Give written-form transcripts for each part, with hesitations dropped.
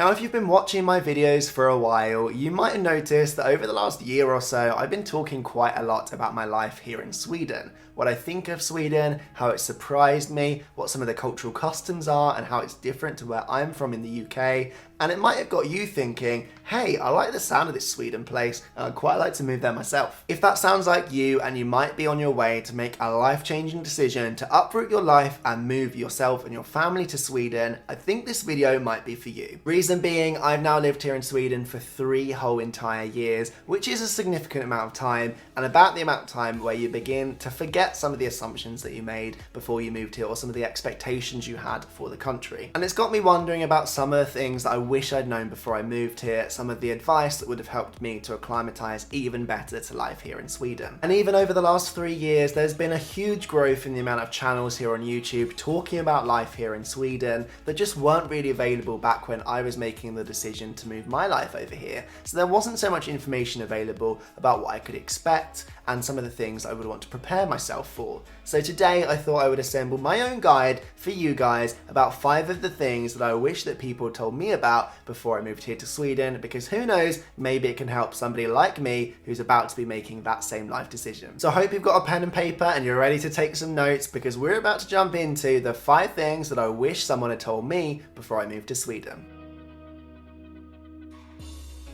Now, if you've been watching my videos for a while, you might have noticed that over the last year or so, I've been talking quite a lot about my life here in Sweden. What I think of Sweden, how it surprised me, what some of the cultural customs are, and how it's different to where I'm from in the UK. And it might have got you thinking, hey, I like the sound of this Sweden place, and I'd quite like to move there myself. If that sounds like you, and you might be on your way to make a life-changing decision to uproot your life and move yourself and your family to Sweden, I think this video might be for you. Reason being, I've now lived here in Sweden for 3 whole entire years, which is a significant amount of time, and about the amount of time where you begin to forget some of the assumptions that you made before you moved here, or some of the expectations you had for the country. And it's got me wondering about some of the things that I wish I'd known before I moved here, some of the advice that would have helped me to acclimatise even better to life here in Sweden. And even over the last 3 years, there's been a huge growth in the amount of channels here on YouTube talking about life here in Sweden that just weren't really available back when I was making the decision to move my life over here. So there wasn't so much information available about what I could expect and some of the things I would want to prepare myself for. So today I thought I would assemble my own guide for you guys about 5 of the things that I wish that people told me about before I moved here to Sweden, because who knows, maybe it can help somebody like me who's about to be making that same life decision. So I hope you've got a pen and paper and you're ready to take some notes, because we're about to jump into the 5 things that I wish someone had told me before I moved to Sweden.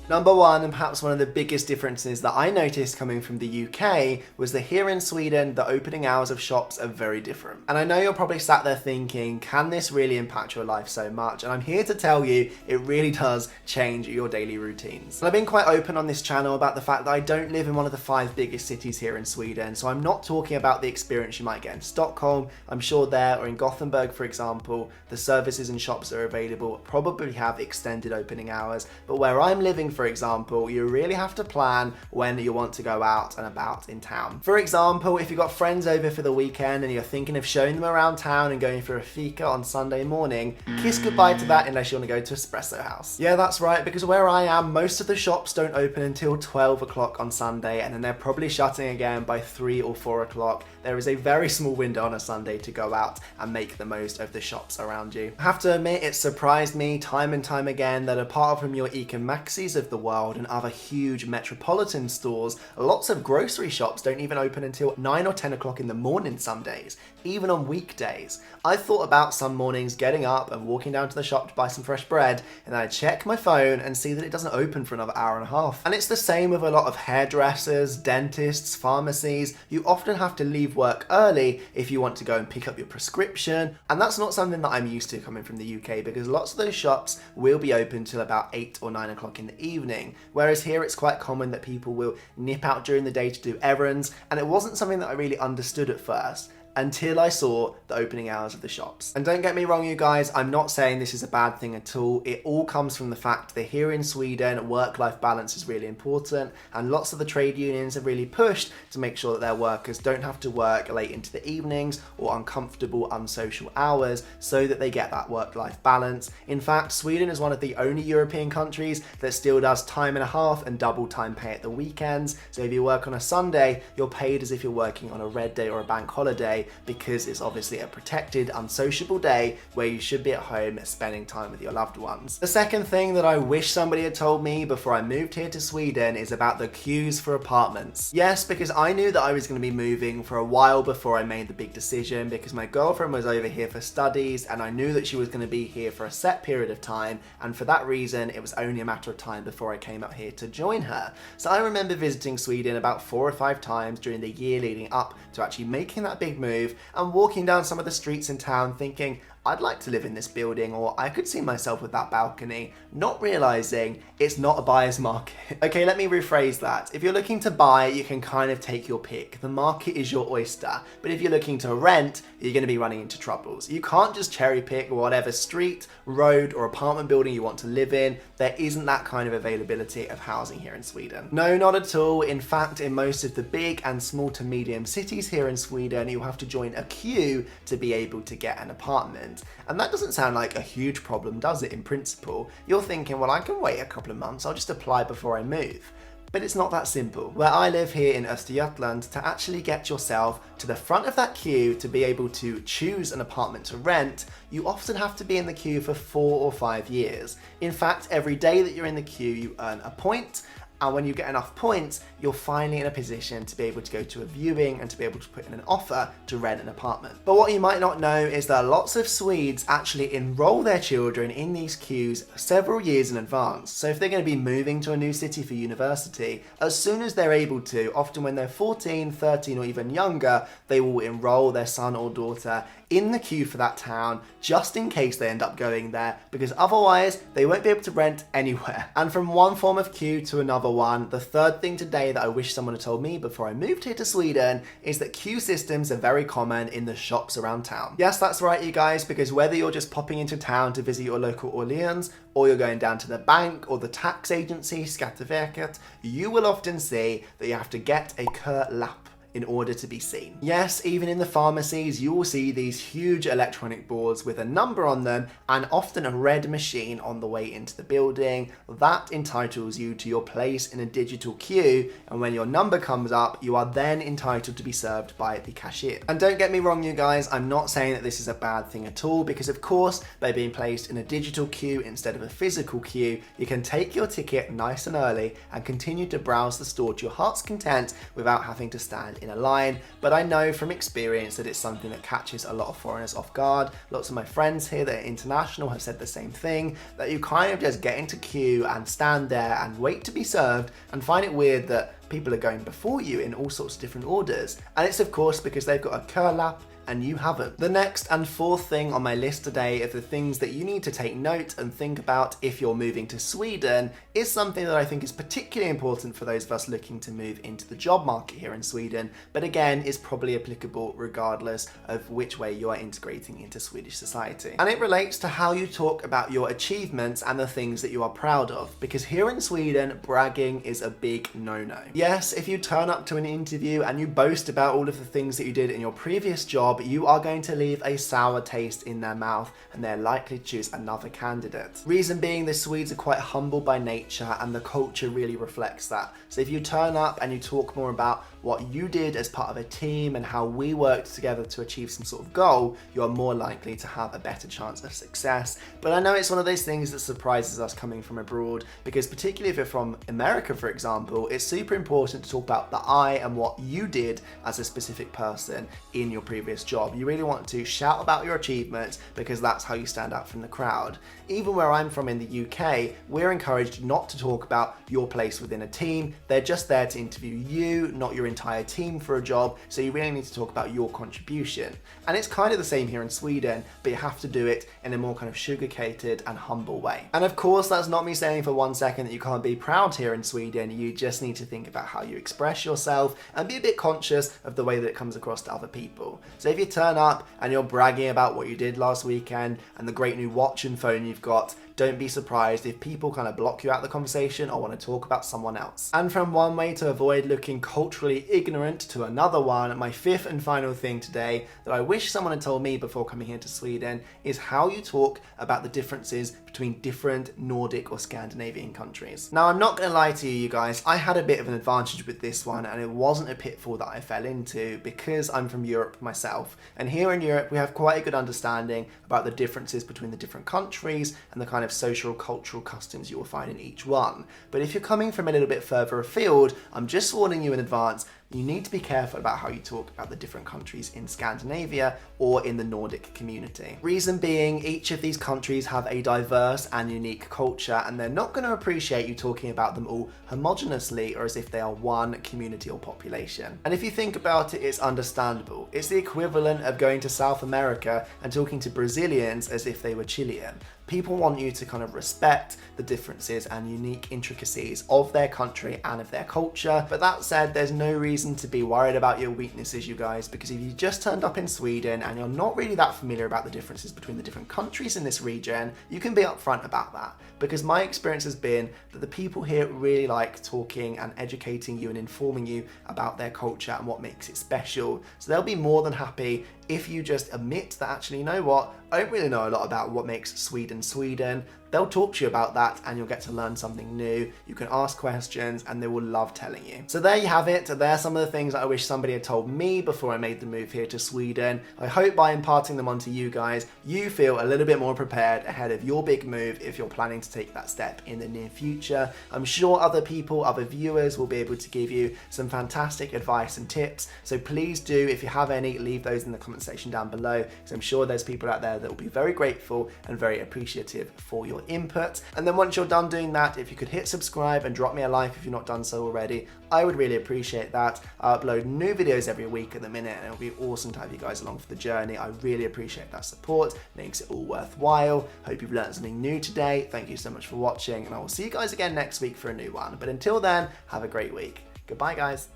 Number 1, and perhaps one of the biggest differences that I noticed coming from the UK, was that here in Sweden, the opening hours of shops are very different. And I know you're probably sat there thinking, can this really impact your life so much? And I'm here to tell you, it really does change your daily routines. And I've been quite open on this channel about the fact that I don't live in one of the 5 biggest cities here in Sweden, so I'm not talking about the experience you might get in Stockholm. I'm sure there, or in Gothenburg, for example, the services and shops that are available probably have extended opening hours, but where I'm living, for example, you really have to plan when you want to go out and about in town. For example, if you've got friends over for the weekend and you're thinking of showing them around town and going for a fika on Sunday morning, kiss goodbye to that unless you want to go to Espresso House. Yeah, that's right, because where I am, most of the shops don't open until 12 o'clock on Sunday, and then they're probably shutting again by 3 or 4 o'clock. There is a very small window on a Sunday to go out and make the most of the shops around you. I have to admit, it surprised me time and time again that apart from your Econ Maxis of the world and other huge metropolitan stores, lots of grocery shops don't even open until 9 or 10 o'clock in the morning some days, even on weekdays. I thought about some mornings getting up and walking down to the shop to buy some fresh bread, and then I check my phone and see that it doesn't open for another hour and a half. And it's the same with a lot of hairdressers, dentists, pharmacies. You often have to leave work early if you want to go and pick up your prescription, and that's not something that I'm used to coming from the UK, because lots of those shops will be open till about 8 or 9 o'clock in the evening, whereas here it's quite common that people will nip out during the day to do errands, and it wasn't something that I really understood at first until I saw the opening hours of the shops. And don't get me wrong, you guys, I'm not saying this is a bad thing at all. It all comes from the fact that here in Sweden, work-life balance is really important, and lots of the trade unions have really pushed to make sure that their workers don't have to work late into the evenings or uncomfortable, unsocial hours, so that they get that work-life balance. In fact, Sweden is one of the only European countries that still does time and a half and double time pay at the weekends. So if you work on a Sunday, you're paid as if you're working on a red day or a bank holiday, because it's obviously a protected, unsociable day where you should be at home spending time with your loved ones. The second thing that I wish somebody had told me before I moved here to Sweden is about the queues for apartments. Yes, because I knew that I was going to be moving for a while before I made the big decision, because my girlfriend was over here for studies and I knew that she was going to be here for a set period of time, and for that reason it was only a matter of time before I came out here to join her. So I remember visiting Sweden about 4 or 5 times during the year leading up to actually making that big move, and walking down some of the streets in town thinking, I'd like to live in this building, or I could see myself with that balcony, not realizing it's not a buyer's market. Okay, let me rephrase that. If you're looking to buy, you can kind of take your pick. The market is your oyster. But if you're looking to rent, you're going to be running into troubles. You can't just cherry pick whatever street, road, or apartment building you want to live in. There isn't that kind of availability of housing here in Sweden. No, not at all. In fact, in most of the big and small to medium cities here in Sweden, you'll have to join a queue to be able to get an apartment. And that doesn't sound like a huge problem, does it, in principle? You're thinking, well, I can wait a couple of months, I'll just apply before I move. but it's not that simple. Where I live here in Östergötland, to actually get yourself to the front of that queue to be able to choose an apartment to rent, you often have to be in the queue for 4 or 5 years. In fact, every day that you're in the queue, you earn a point, and when you get enough points, you're finally in a position to be able to go to a viewing and to be able to put in an offer to rent an apartment. But what you might not know is that lots of Swedes actually enroll their children in these queues several years in advance. So if they're going to be moving to a new city for university, as soon as they're able to, often when they're 14, 13 or even younger, they will enroll their son or daughter in the queue for that town, just in case they end up going there, because otherwise they won't be able to rent anywhere. And from one form of queue to another one, the third thing today that I wish someone had told me before I moved here to Sweden is that queue systems are very common in the shops around town. Yes, that's right, you guys, because whether you're just popping into town to visit your local Orleans, or you're going down to the bank or the tax agency, Skatteverket, you will often see that you have to get a kö-lapp in order to be seen. Yes, even in the pharmacies, you will see these huge electronic boards with a number on them and often a red machine on the way into the building. That entitles you to your place in a digital queue, and when your number comes up, you are then entitled to be served by the cashier. And don't get me wrong, you guys, I'm not saying that this is a bad thing at all, because of course, by being placed in a digital queue instead of a physical queue, you can take your ticket nice and early and continue to browse the store to your heart's content without having to stand in a line. But I know from experience that it's something that catches a lot of foreigners off guard. Lots of my friends here that are international have said the same thing, that you kind of just get into queue and stand there and wait to be served and find it weird that people are going before you in all sorts of different orders. And it's of course because they've got a kö-lapp and you haven't. The next and fourth thing on my list today of the things that you need to take note and think about if you're moving to Sweden is something that I think is particularly important for those of us looking to move into the job market here in Sweden, but again is probably applicable regardless of which way you are integrating into Swedish society. And it relates to how you talk about your achievements and the things that you are proud of, because here in Sweden, bragging is a big no-no. Yes, if you turn up to an interview and you boast about all of the things that you did in your previous job, you are going to leave a sour taste in their mouth and they're likely to choose another candidate. Reason being, the Swedes are quite humble by nature and the culture really reflects that. So if you turn up and you talk more about what you did as part of a team and how we worked together to achieve some sort of goal, you are more likely to have a better chance of success. But I know it's one of those things that surprises us coming from abroad, because particularly if you're from America, for example, it's super important to talk about the I and what you did as a specific person in your previous job. You really want to shout about your achievements because that's how you stand out from the crowd. Even where I'm from in the UK, we're encouraged not to talk about your place within a team. They're just there to interview you, not your entire team for a job, so you really need to talk about your contribution. And it's kind of the same here in Sweden, but you have to do it in a more kind of sugar-coated and humble way. And of course, that's not me saying for 1 second that you can't be proud here in Sweden. You just need to think about how you express yourself and be a bit conscious of the way that it comes across to other people. So if you turn up and you're bragging about what you did last weekend and the great new watch and phone you've got, don't be surprised if people kind of block you out of the conversation or want to talk about someone else. And from one way to avoid looking culturally ignorant to another one, my fifth and final thing today that I wish someone had told me before coming here to Sweden is how you talk about the differences between different Nordic or Scandinavian countries. Now, I'm not going to lie to you guys, I had a bit of an advantage with this one and it wasn't a pitfall that I fell into because I'm from Europe myself. And here in Europe, we have quite a good understanding about the differences between the different countries and the kind of social cultural customs you will find in each one. But if you're coming from a little bit further afield, I'm just warning you in advance, you need to be careful about how you talk about the different countries in Scandinavia or in the Nordic community. Reason being, each of these countries have a diverse and unique culture and they're not going to appreciate you talking about them all homogeneously or as if they are one community or population. And if you think about it, it's understandable. It's the equivalent of going to South America and talking to Brazilians as if they were Chilean. People want you to kind of respect the differences and unique intricacies of their country and of their culture. But that said, there's no reason to be worried about your weaknesses, you guys, because if you just turned up in Sweden and you're not really that familiar about the differences between the different countries in this region, you can be upfront about that. Because my experience has been that the people here really like talking and educating you and informing you about their culture and what makes it special. So they'll be more than happy if you just admit that actually, you know what, I don't really know a lot about what makes Sweden Sweden. they'll talk to you about that and you'll get to learn something new. You can ask questions and they will love telling you. So there you have it. There are some of the things that I wish somebody had told me before I made the move here to Sweden. I hope by imparting them onto you guys, you feel a little bit more prepared ahead of your big move if you're planning to take that step in the near future. I'm sure other people, other viewers will be able to give you some fantastic advice and tips. So please do, if you have any, leave those in the comment section down below, because I'm sure there's people out there that will be very grateful and very appreciative for your input. And then once you're done doing that, if you could hit subscribe and drop me a like if you've not done so already, I would really appreciate that. I upload new videos every week at the minute, and it'll be awesome to have you guys along for the journey. I really appreciate that support, makes it all worthwhile. Hope you've learned something new today. Thank you so much for watching, and I will see you guys again next week for a new one. But until then, have a great week. Goodbye, guys.